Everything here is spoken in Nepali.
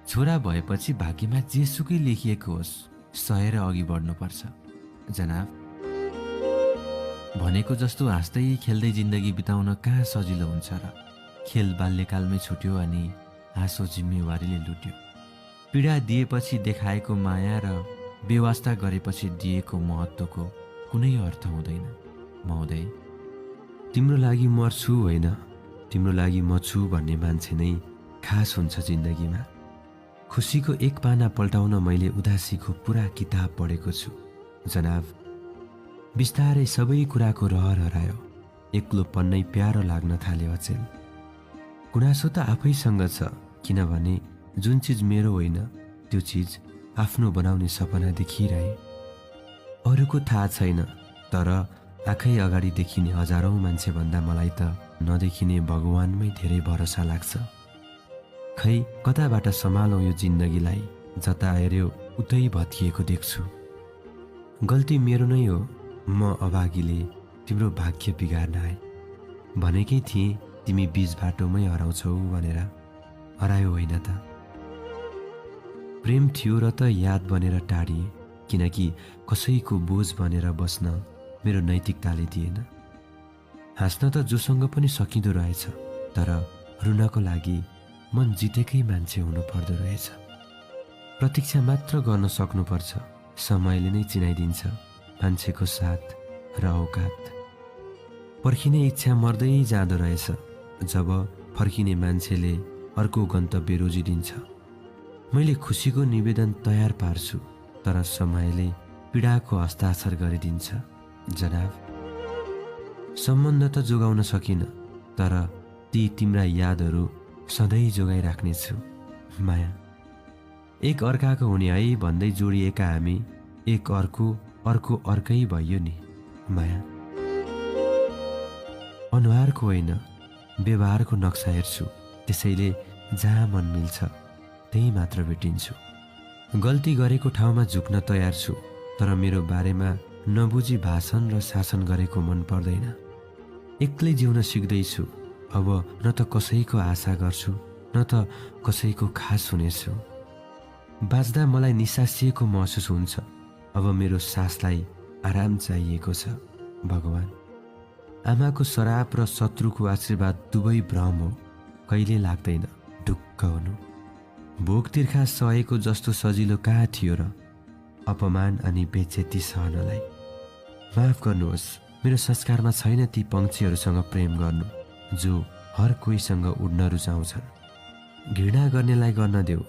छोरा भएपछि भाग्यमा जेसुकै लेखिएको होस् सहेर अघि बढ्नुपर्छ। जनाब, भनेको जस्तो हाँस्दै खेल्दै जिन्दगी बिताउन कहाँ सजिलो हुन्छ र? खेल बाल्यकालमै छुट्यो अनि हाँसो जिम्मेवारीले लुट्यो। पीडा दिएपछि देखाएको माया र बेवास्ता गरेपछि दिएको महत्त्वको कुनै अर्थ हुँदैन। महोदय, तिम्रो लागि मर्छु होइन, तिम्रो लागि म छु भन्ने मान्छे नै खास हुन्छ जिन्दगीमा। खुसीको एक पाना पल्टाउन मैले उदासीको पुरा किताब पढेको छु। जनाब, बिस्तारै सबै कुराको रहर हरायो। एक्लोपन्नै प्यारो लाग्न थाल्यो अचेल। गुनासो त आफैसँग छ, किनभने जुन चिज मेरो होइन त्यो चिज आफ्नो बनाउने सपना देखिरहे। अरूको थाहा छैन, तर आँखै अगाडि देखिने हजारौं मान्छेभन्दा मलाई त नदेखिने भगवानमै धेरै भरोसा लाग्छ। खै कताबाट सम्हालौँ यो जिन्दगीलाई, जता हेऱ्यो उतै भत्किएको देख्छु। गल्ती मेरो नै हो, म अभागीले तिम्रो भाग्य बिगार्न आए। भनेकै थिएँ तिमी बीच बाटोमै हराउँछौ भनेर, हरायो होइन त? प्रेम थियो र त याद बनेर टाढिए, किनकि कसैको बोझ बनेर बस्न मेरो नैतिकताले दिएन। हाँस्न त जोसँग पनि सकिँदो रहेछ, तर रुनको लागि मन जितेकै मान्छे हुनु पर्दो रहेछ। प्रतीक्षा मात्र गर्न सक्नुपर्छ, समयले नै चिनाइदिन्छ मान्छेको साथ र औकात। पर्खिने इच्छा मर्दै जाँदो रहेछ जब फर्किने मान्छेले अर्को गन्तव्य रोजिदिन्छ। मैले खुसीको निवेदन तयार पार्छु, तर समयले पीडाको हस्ताक्षर गरिदिन्छ। जनाब, सम्बन्ध त जोगाउन सकिन, तर ती तिम्रा यादहरू सधैँ जोगाइराख्नेछु। माया, एक अर्काको हुने है भन्दै जोडिएका हामी एक अर्को अर्कै भइयो नि। माया, अनुहारको होइन व्यवहारको नक्सा हेर्छु, त्यसैले जहाँ मन मिल्छ त्यही मात्र भेटिन्छु। गल्ती गरेको ठाउँमा झुक्न तयार छु, तर मेरो बारेमा नबुझी भाषण र शासन गरेको मन पर्दैन। एक्लै जिउन सिक्दैछु अब, न त कसैको आशा गर्छु न त कसैको खास हुनेछु। बाँच्दा मलाई निसासिएको महसुस हुन्छ, अब मेरो सासलाई आराम चाहिएको छ। भगवान, आमाको श्राप र शत्रुको आशीर्वाद दुवै भ्रम हो, कहिले लाग्दैन ढुक्क हुनु। भोग तिर्खा सहेको जस्तो सजिलो कहाँ थियो र अपमान अनि बेइज्जती सहनलाई। माफ गर्नुहोस्, मेरो संस्कारमा छैन ती पंक्षीहरूसँग प्रेम गर्नु जो हर कोहीसँग उड्न रुचाउँछन्। घृणा गर्नेलाई गर्न देऊ,